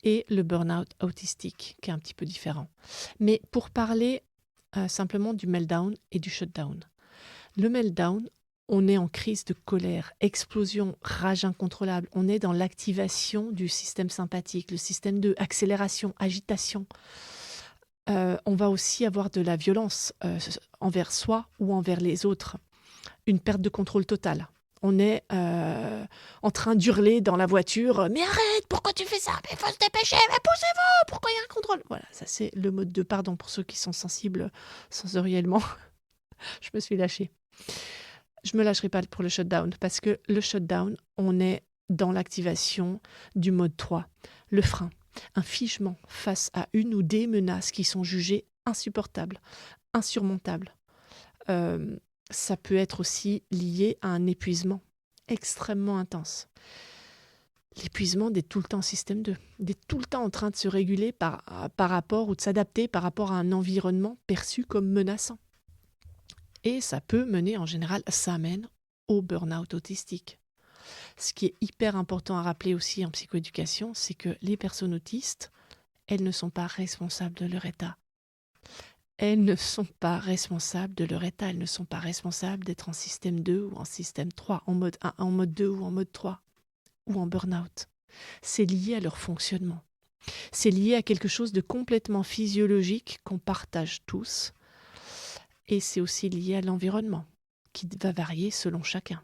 et le burn-out autistique, qui est un petit peu différent. Mais pour parler simplement du meltdown et du shutdown. Le meltdown, on est en crise de colère, explosion, rage incontrôlable. On est dans l'activation du système sympathique, le système de accélération, agitation. On va aussi avoir de la violence envers soi ou envers les autres. Une perte de contrôle totale. On est en train d'hurler dans la voiture. « Mais arrête, pourquoi tu fais ça? Mais il faut se dépêcher, mais poussez-vous, pourquoi il y a un contrôle ?» Voilà, ça c'est le mode de pardon pour ceux qui sont sensibles sensoriellement. Je me suis lâchée. Je ne me lâcherai pas pour le shutdown parce que le shutdown, on est dans l'activation du mode 3, le frein. Un figement face à une ou des menaces qui sont jugées insupportables, insurmontables. Ça peut être aussi lié à un épuisement extrêmement intense. L'épuisement d'être tout le temps système 2, d'être tout le temps en train de se réguler par rapport ou de s'adapter par rapport à un environnement perçu comme menaçant. Et ça peut mener, en général, ça mène au burn-out autistique. Ce qui est hyper important à rappeler aussi en psychoéducation, c'est que les personnes autistes, elles ne sont pas responsables de leur état. Elles ne sont pas responsables de leur état, elles ne sont pas responsables d'être en système 2 ou en système 3, en mode 1, en mode 2 ou en mode 3, ou en burn-out. C'est lié à leur fonctionnement. C'est lié à quelque chose de complètement physiologique qu'on partage tous. Et c'est aussi lié à l'environnement, qui va varier selon chacun.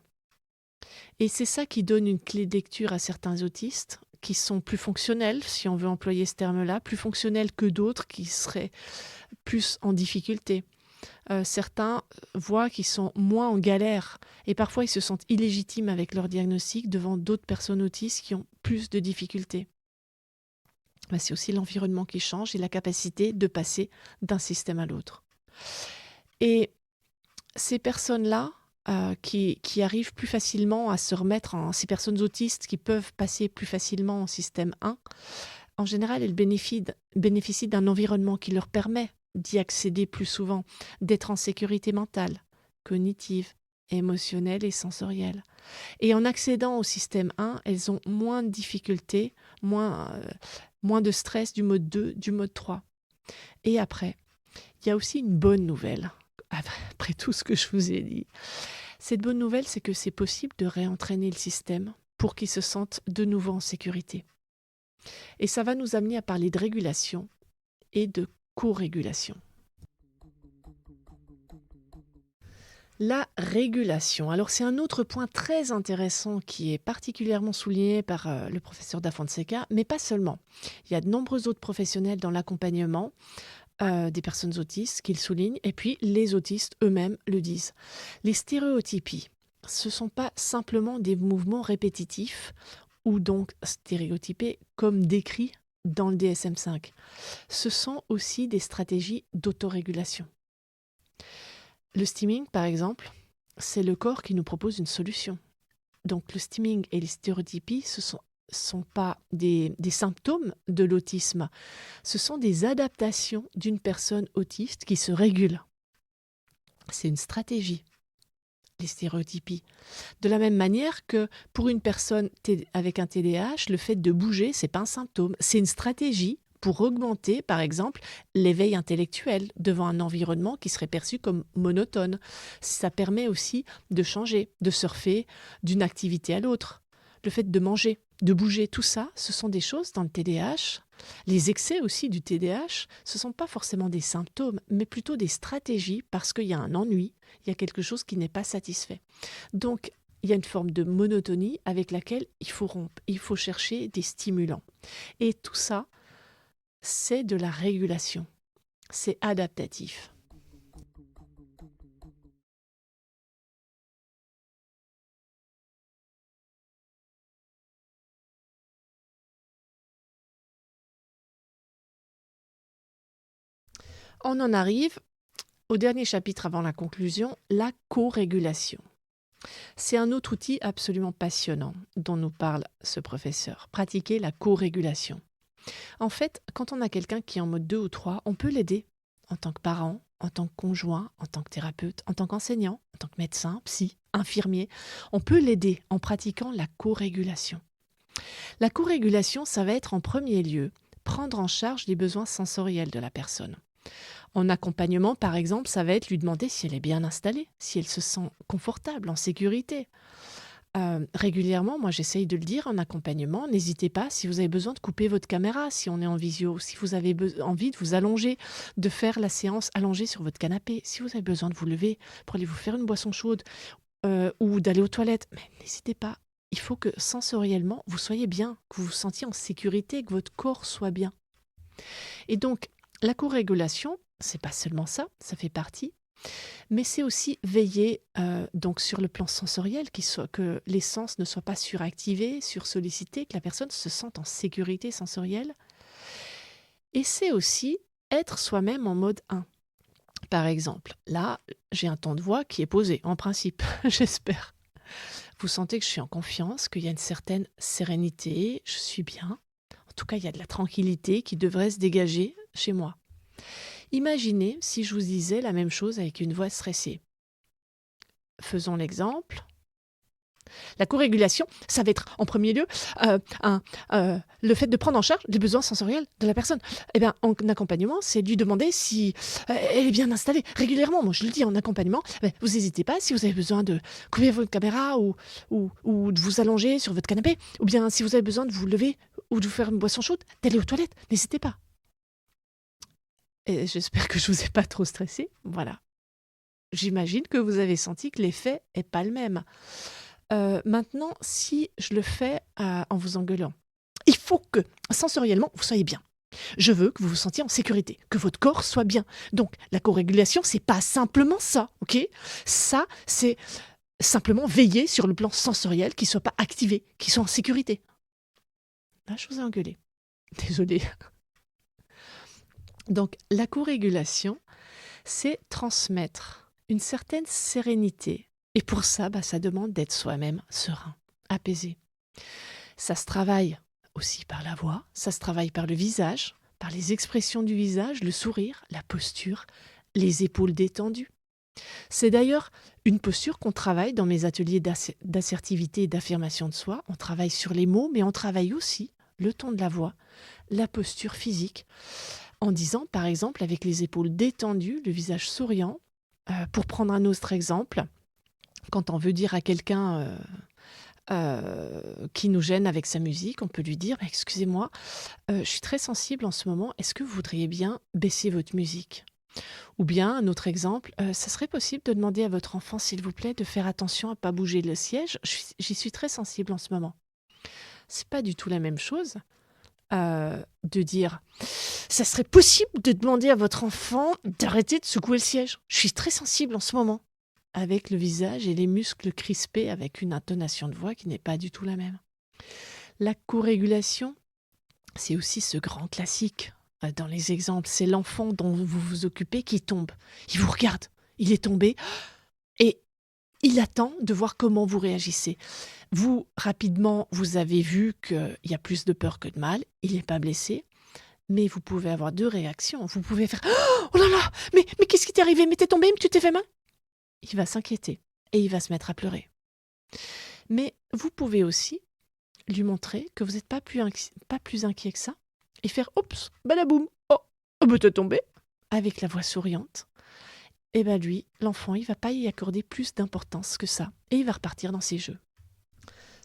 Et c'est ça qui donne une clé de lecture à certains autistes qui sont plus fonctionnels, si on veut employer ce terme-là, plus fonctionnels que d'autres qui seraient plus en difficulté. Certains voient qu'ils sont moins en galère et parfois ils se sentent illégitimes avec leur diagnostic devant d'autres personnes autistes qui ont plus de difficultés. C'est aussi l'environnement qui change et la capacité de passer d'un système à l'autre. Et ces personnes-là, qui arrivent plus facilement à se remettre ces personnes autistes qui peuvent passer plus facilement en système 1, en général, elles bénéficient d'un environnement qui leur permet d'y accéder plus souvent, d'être en sécurité mentale, cognitive, émotionnelle et sensorielle. Et en accédant au système 1, elles ont moins de difficultés, moins de stress du mode 2, du mode 3. Et après, il y a aussi une bonne nouvelle, après tout ce que je vous ai dit. Cette bonne nouvelle, c'est que c'est possible de réentraîner le système pour qu'il se sente de nouveau en sécurité. Et ça va nous amener à parler de régulation et de co-régulation. La régulation. Alors c'est un autre point très intéressant qui est particulièrement souligné par le professeur Da Fonseca, mais pas seulement. Il y a de nombreux autres professionnels dans l'accompagnement des personnes autistes qui le soulignent, et puis les autistes eux-mêmes le disent. Les stéréotypies, ce ne sont pas simplement des mouvements répétitifs ou donc stéréotypés comme décrit dans le DSM-5. Ce sont aussi des stratégies d'autorégulation. Le stimming, par exemple, c'est le corps qui nous propose une solution. Donc le stimming et les stéréotypies, ce sont pas des symptômes de l'autisme, ce sont des adaptations d'une personne autiste qui se régule. C'est une stratégie, les stéréotypies. De la même manière que pour une personne avec un TDAH, le fait de bouger, c'est pas un symptôme, c'est une stratégie pour augmenter, par exemple, l'éveil intellectuel devant un environnement qui serait perçu comme monotone. Ça permet aussi de changer, de surfer d'une activité à l'autre. Le fait de manger, de bouger, tout ça, ce sont des choses dans le TDAH. Les excès aussi du TDAH, ce ne sont pas forcément des symptômes, mais plutôt des stratégies parce qu'il y a un ennui, il y a quelque chose qui n'est pas satisfait. Donc, il y a une forme de monotonie avec laquelle il faut rompre, il faut chercher des stimulants. Et tout ça, c'est de la régulation, c'est adaptatif. On en arrive au dernier chapitre avant la conclusion, la co-régulation. C'est un autre outil absolument passionnant dont nous parle ce professeur, pratiquer la co-régulation. En fait, quand on a quelqu'un qui est en mode 2 ou 3, on peut l'aider en tant que parent, en tant que conjoint, en tant que thérapeute, en tant qu'enseignant, en tant que médecin, psy, infirmier. On peut l'aider en pratiquant la co-régulation. La co-régulation, ça va être en premier lieu prendre en charge les besoins sensoriels de la personne. En accompagnement, par exemple, ça va être lui demander si elle est bien installée, si elle se sent confortable, en sécurité. Régulièrement, moi j'essaye de le dire en accompagnement, n'hésitez pas si vous avez besoin de couper votre caméra, si on est en visio, si vous avez envie de vous allonger, de faire la séance allongée sur votre canapé, si vous avez besoin de vous lever pour aller vous faire une boisson chaude ou d'aller aux toilettes, mais n'hésitez pas. Il faut que sensoriellement, vous soyez bien, que vous vous sentiez en sécurité, que votre corps soit bien. Et donc, la co-régulation, c'est pas seulement ça, ça fait partie, mais c'est aussi veiller donc sur le plan sensoriel, que les sens ne soient pas suractivés, sursollicités, que la personne se sente en sécurité sensorielle. Et c'est aussi être soi-même en mode 1. Par exemple, là, j'ai un ton de voix qui est posé, en principe, j'espère. Vous sentez que je suis en confiance, qu'il y a une certaine sérénité, je suis bien. En tout cas, il y a de la tranquillité qui devrait se dégager chez moi. Imaginez si je vous disais la même chose avec une voix stressée. Faisons l'exemple. La co-régulation, ça va être en premier lieu le fait de prendre en charge les besoins sensoriels de la personne. Eh bien, en accompagnement, c'est de lui demander si elle est bien installée régulièrement. Moi, je le dis en accompagnement, vous n'hésitez pas si vous avez besoin de couper votre caméra ou de vous allonger sur votre canapé, ou bien si vous avez besoin de vous lever ou de vous faire une boisson chaude, d'aller aux toilettes, n'hésitez pas. Et j'espère que je vous ai pas trop stressé. Voilà. J'imagine que vous avez senti que l'effet n'est pas le même. Maintenant, si je le fais en vous engueulant, Il faut que, sensoriellement, vous soyez bien. Je veux que vous vous sentiez en sécurité, que votre corps soit bien. Donc, la co-régulation, c'est pas simplement ça, ok? Ça, c'est simplement veiller sur le plan sensoriel, qu'il ne soit pas activé, qu'il soit en sécurité. Là, je vous ai engueulé. Désolée. Donc, la co-régulation, c'est transmettre une certaine sérénité. Et pour ça, ça demande d'être soi-même serein, apaisé. Ça se travaille aussi par la voix, ça se travaille par le visage, par les expressions du visage, le sourire, la posture, les épaules détendues. C'est d'ailleurs une posture qu'on travaille dans mes ateliers d'assertivité et d'affirmation de soi. On travaille sur les mots, mais on travaille aussi le ton de la voix, la posture physique, en disant par exemple avec les épaules détendues, le visage souriant. Pour prendre un autre exemple, quand on veut dire à quelqu'un qui nous gêne avec sa musique, on peut lui dire excusez-moi, je suis très sensible en ce moment, est-ce que vous voudriez bien baisser votre musique? Ou bien, un autre exemple, ça serait possible de demander à votre enfant, s'il vous plaît, de faire attention à ne pas bouger le siège? J'y suis très sensible en ce moment. C'est pas du tout la même chose de dire ça serait possible de demander à votre enfant d'arrêter de secouer le siège. Je suis très sensible en ce moment. Avec le visage et les muscles crispés, avec une intonation de voix qui n'est pas du tout la même. La co-régulation, c'est aussi ce grand classique. Dans les exemples, c'est l'enfant dont vous vous occupez qui tombe. Il vous regarde, il est tombé et il attend de voir comment vous réagissez. Vous, rapidement, vous avez vu qu'il y a plus de peur que de mal, il n'est pas blessé, mais vous pouvez avoir deux réactions. Vous pouvez faire « Oh là là, mais qu'est-ce qui t'est arrivé? Mais t'es tombé, mais tu t'es fait mal ?» Il va s'inquiéter et il va se mettre à pleurer. Mais vous pouvez aussi lui montrer que vous n'êtes pas plus inquiet que ça et faire « Oups, badaboum, oh, t'es tombé !» avec la voix souriante. Et lui, l'enfant, il ne va pas y accorder plus d'importance que ça et il va repartir dans ses jeux.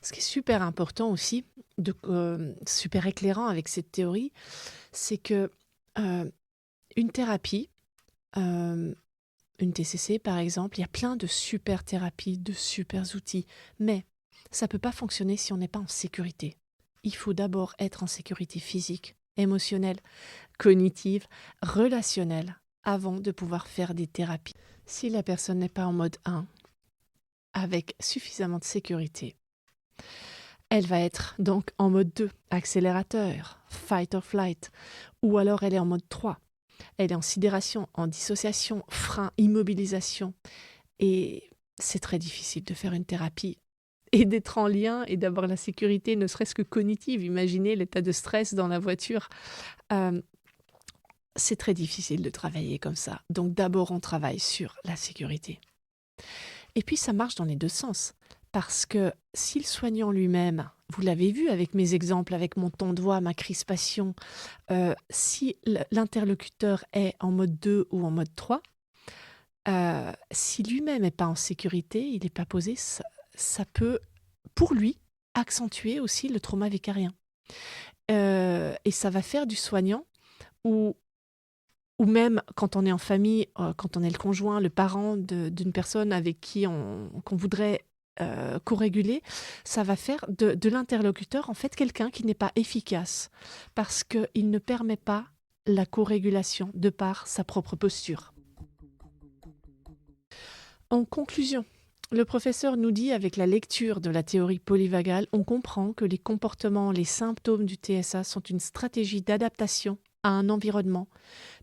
Ce qui est super important aussi, super éclairant avec cette théorie, c'est que une thérapie, une TCC par exemple, il y a plein de super thérapies, de super outils, mais ça ne peut pas fonctionner si on n'est pas en sécurité. Il faut d'abord être en sécurité physique, émotionnelle, cognitive, relationnelle, avant de pouvoir faire des thérapies. Si la personne n'est pas en mode 1, avec suffisamment de sécurité, elle va être donc en mode 2, accélérateur, fight or flight, ou alors elle est en mode 3. Elle est en sidération, en dissociation, frein, immobilisation. Et c'est très difficile de faire une thérapie et d'être en lien et d'avoir la sécurité, ne serait-ce que cognitive. Imaginez l'état de stress dans la voiture. C'est très difficile de travailler comme ça. Donc d'abord, on travaille sur la sécurité. Et puis, ça marche dans les deux sens. Parce que si le soignant lui-même, vous l'avez vu avec mes exemples, avec mon ton de voix, ma crispation, si l'interlocuteur est en mode 2 ou en mode 3, si lui-même n'est pas en sécurité, il n'est pas posé, ça peut, pour lui, accentuer aussi le trauma vicarien. Et ça va faire du soignant ou même quand on est en famille, quand on est le conjoint, le parent d'une personne avec qui qu'on voudrait co-réguler, ça va faire de l'interlocuteur en fait quelqu'un qui n'est pas efficace parce qu'il ne permet pas la co-régulation de par sa propre posture. En conclusion, le professeur nous dit avec la lecture de la théorie polyvagale, on comprend que les comportements, les symptômes du TSA sont une stratégie d'adaptation à un environnement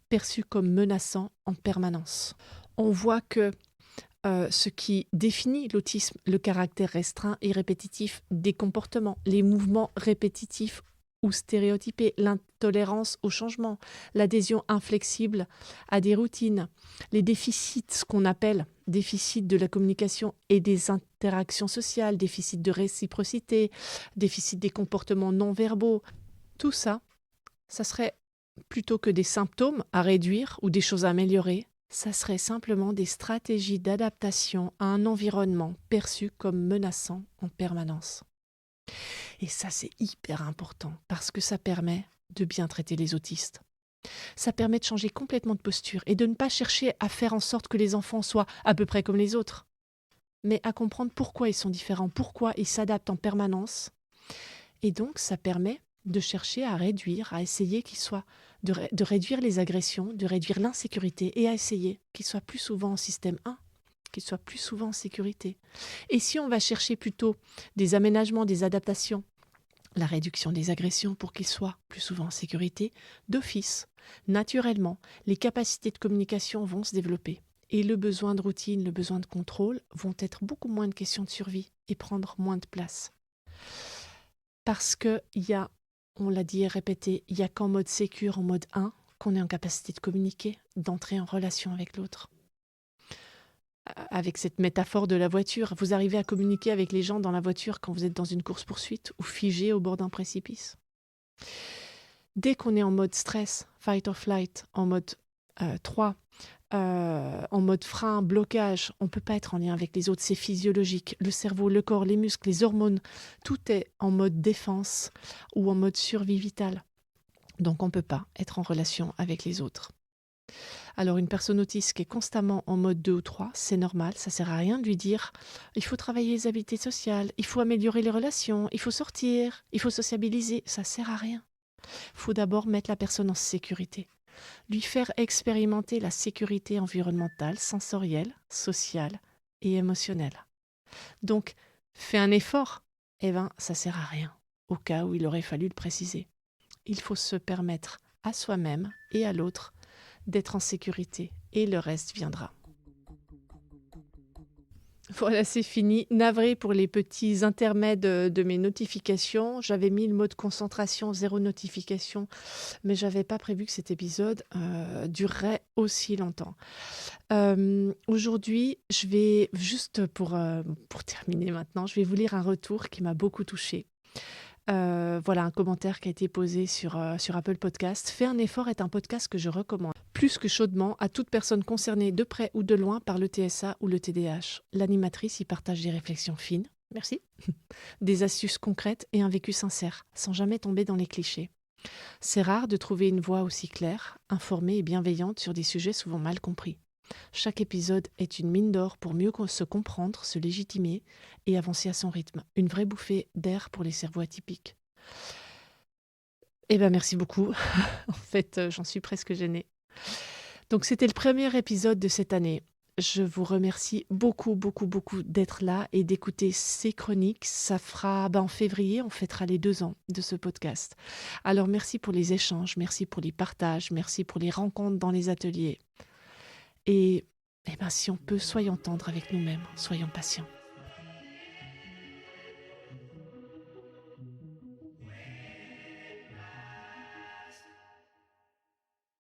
perçu comme menaçant en permanence. On voit que ce qui définit l'autisme, le caractère restreint et répétitif des comportements, les mouvements répétitifs ou stéréotypés, l'intolérance au changement, l'adhésion inflexible à des routines, les déficits, ce qu'on appelle déficit de la communication et des interactions sociales, déficit de réciprocité, déficit des comportements non verbaux, tout ça, ça serait plutôt que des symptômes à réduire ou des choses à améliorer, ça serait simplement des stratégies d'adaptation à un environnement perçu comme menaçant en permanence. Et ça, c'est hyper important parce que ça permet de bien traiter les autistes. Ça permet de changer complètement de posture et de ne pas chercher à faire en sorte que les enfants soient à peu près comme les autres, mais à comprendre pourquoi ils sont différents, pourquoi ils s'adaptent en permanence. Et donc, ça permet de chercher à réduire, à essayer de réduire les agressions, de réduire l'insécurité et à essayer qu'il soit plus souvent en système 1, qu'il soit plus souvent en sécurité. Et si on va chercher plutôt des aménagements, des adaptations, la réduction des agressions pour qu'il soit plus souvent en sécurité, d'office, naturellement, les capacités de communication vont se développer. Et le besoin de routine, le besoin de contrôle vont être beaucoup moins de questions de survie et prendre moins de place. Parce qu'il y a, on l'a dit et répété, il n'y a qu'en mode sécure, en mode 1, qu'on est en capacité de communiquer, d'entrer en relation avec l'autre. Avec cette métaphore de la voiture, vous arrivez à communiquer avec les gens dans la voiture quand vous êtes dans une course-poursuite ou figé au bord d'un précipice. Dès qu'on est en mode stress, fight or flight, en mode 3, en mode frein, blocage, on ne peut pas être en lien avec les autres, c'est physiologique. Le cerveau, le corps, les muscles, les hormones, tout est en mode défense ou en mode survie vitale. Donc on ne peut pas être en relation avec les autres. Alors une personne autiste qui est constamment en mode 2 ou 3, c'est normal, ça ne sert à rien de lui dire « il faut travailler les habiletés sociales, il faut améliorer les relations, il faut sortir, il faut sociabiliser », ça ne sert à rien. Il faut d'abord mettre la personne en sécurité. Lui faire expérimenter la sécurité environnementale, sensorielle, sociale et émotionnelle. Donc, fais un effort, ça sert à rien, au cas où il aurait fallu le préciser. Il faut se permettre à soi-même et à l'autre d'être en sécurité et le reste viendra. Voilà, c'est fini. Navré pour les petits intermèdes de mes notifications. J'avais mis le mode concentration, 0 notification, mais je n'avais pas prévu que cet épisode durerait aussi longtemps. Aujourd'hui, je vais, juste pour terminer maintenant, je vais vous lire un retour qui m'a beaucoup touchée. Voilà un commentaire qui a été posé sur Apple Podcast. Fais un effort est un podcast que je recommande plus que chaudement à toute personne concernée de près ou de loin par le TSA ou le TDAH. L'animatrice y partage des réflexions fines, merci, des astuces concrètes et un vécu sincère, sans jamais tomber dans les clichés. C'est rare de trouver une voix aussi claire, informée et bienveillante sur des sujets souvent mal compris. Chaque épisode est une mine d'or pour mieux se comprendre, se légitimer et avancer à son rythme. Une vraie bouffée d'air pour les cerveaux atypiques. Merci beaucoup. En fait, j'en suis presque gênée. Donc, c'était le premier épisode de cette année. Je vous remercie beaucoup, beaucoup, beaucoup d'être là et d'écouter ces chroniques. Ça fera, en février, on fêtera les 2 ans de ce podcast. Alors, merci pour les échanges, merci pour les partages, merci pour les rencontres dans les ateliers. Et si on peut, soyons tendres avec nous-mêmes, soyons patients.